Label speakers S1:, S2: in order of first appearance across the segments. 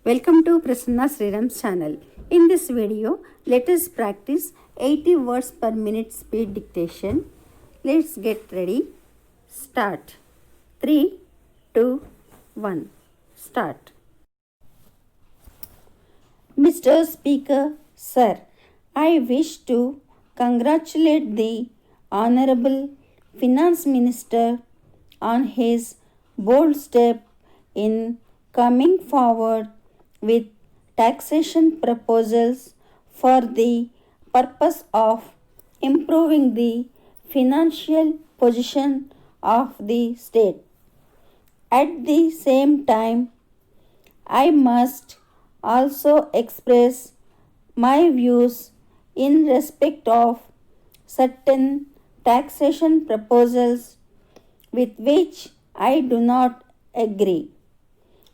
S1: Welcome to Prasanna Sriram's channel. In this video, let us practice 80 words per minute speed dictation. Let's get ready. Start. 3, 2, 1. Start. Mr. Speaker, Sir, I wish to congratulate the Honorable Finance Minister on his bold step in coming forward with taxation proposals for the purpose of improving the financial position of the state. At the same time, I must also express my views in respect of certain taxation proposals with which I do not agree.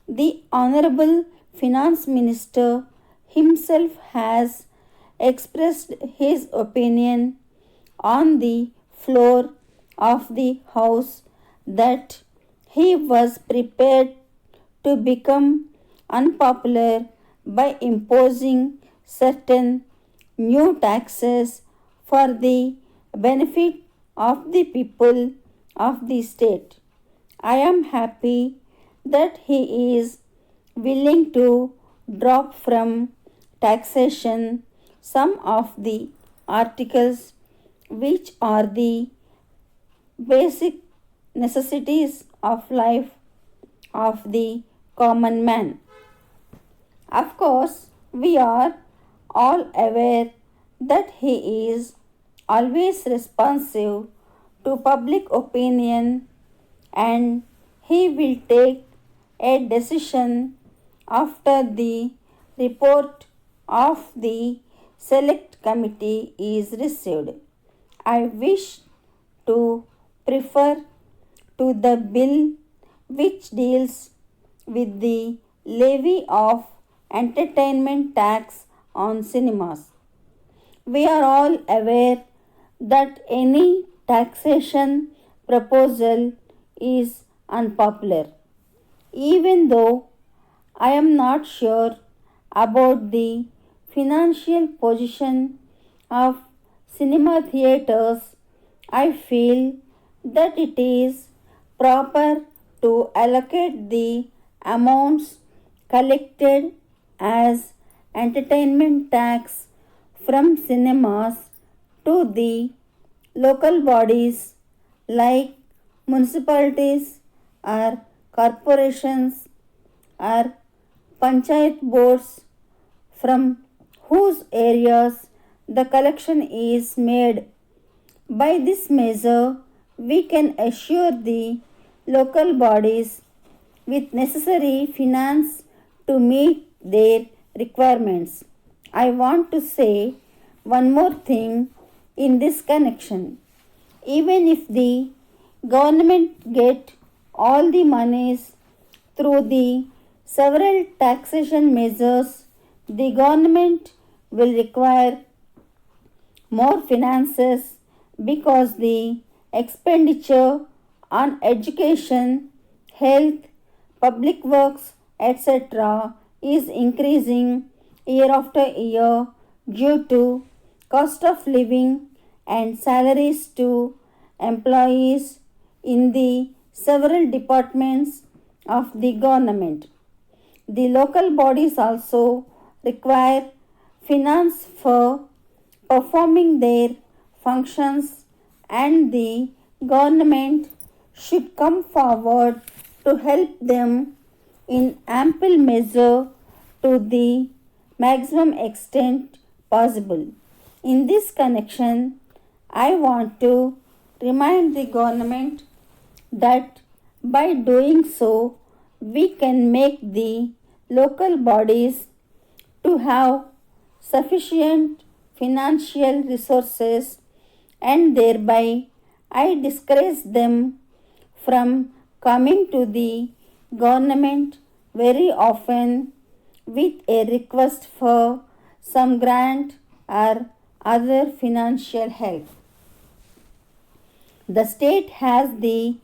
S1: The Honorable Finance Minister himself has expressed his opinion on the floor of the House that he was prepared to become unpopular by imposing certain new taxes for the benefit of the people of the state. I am happy that he is willing to drop from taxation some of the articles which are the basic necessities of life of the common man. Of course, we are all aware that he is always responsive to public opinion and he will take a decision after the report of the select committee is received. I wish to prefer to the bill which deals with the levy of entertainment tax on cinemas. We are all aware that any taxation proposal is unpopular. Even though I am not sure about the financial position of cinema theaters, I feel that it is proper to allocate the amounts collected as entertainment tax from cinemas to the local bodies like municipalities or corporations or panchayat boards from whose areas the collection is made. By this measure, we can assure the local bodies with necessary finance to meet their requirements. I want to say one more thing in this connection. Even if the government get all the monies through the several taxation measures, the government will require more finances because the expenditure on education, health, public works, etc. is increasing year after year due to cost of living and salaries to employees in the several departments of the government. The local bodies also require finance for performing their functions and the government should come forward to help them in ample measure to the maximum extent possible. In this connection, I want to remind the government that by doing so, we can make the local bodies to have sufficient financial resources and thereby I discourage them from coming to the government very often with a request for some grant or other financial help. The state has the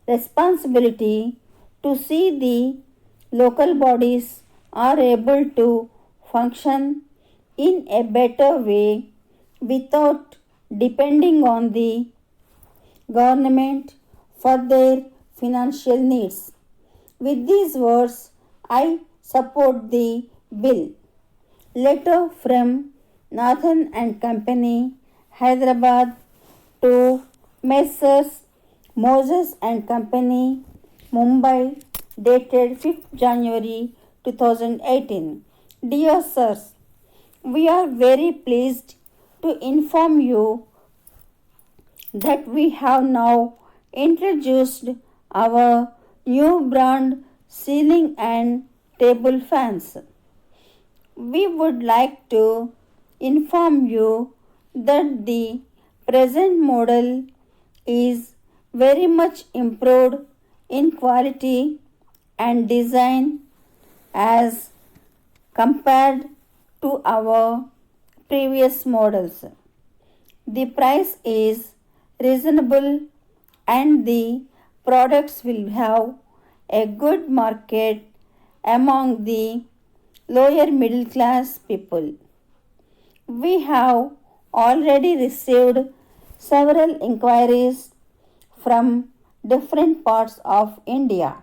S1: responsibility to see the local bodies are able to function in a better way without depending on the government for their financial needs. With these words, I support the bill. Letter from Nathan and Company, Hyderabad to Messrs. Moses and Company, Mumbai, dated 5th January 2018. Dear sirs, we are very pleased to inform you that we have now introduced our new brand ceiling and table fans. We would like to inform you that the present model is very much improved in quality and design as compared to our previous models. The price is reasonable and the products will have a good market among the lower middle class people. We have already received several inquiries from different parts of India.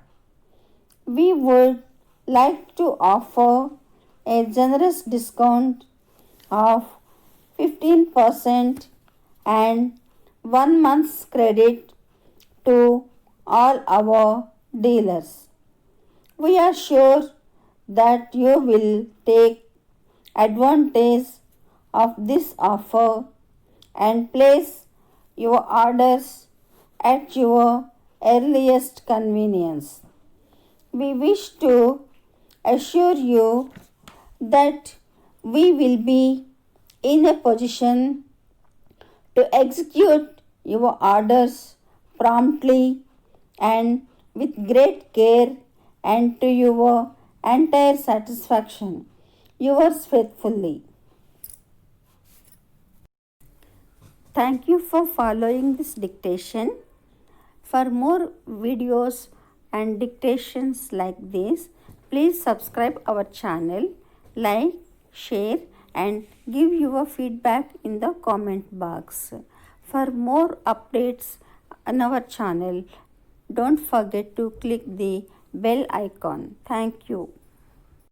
S1: We would like to offer a generous discount of 15% and 1 month's credit to all our dealers. We are sure that you will take advantage of this offer and place your orders at your earliest convenience. We wish to assure you that we will be in a position to execute your orders promptly and with great care and to your entire satisfaction. Yours faithfully. Thank you for following this dictation. For more videos and dictations like this, please subscribe our channel, like, share and give your feedback in the comment box. For more updates on our channel, don't forget to click the bell icon. Thank you.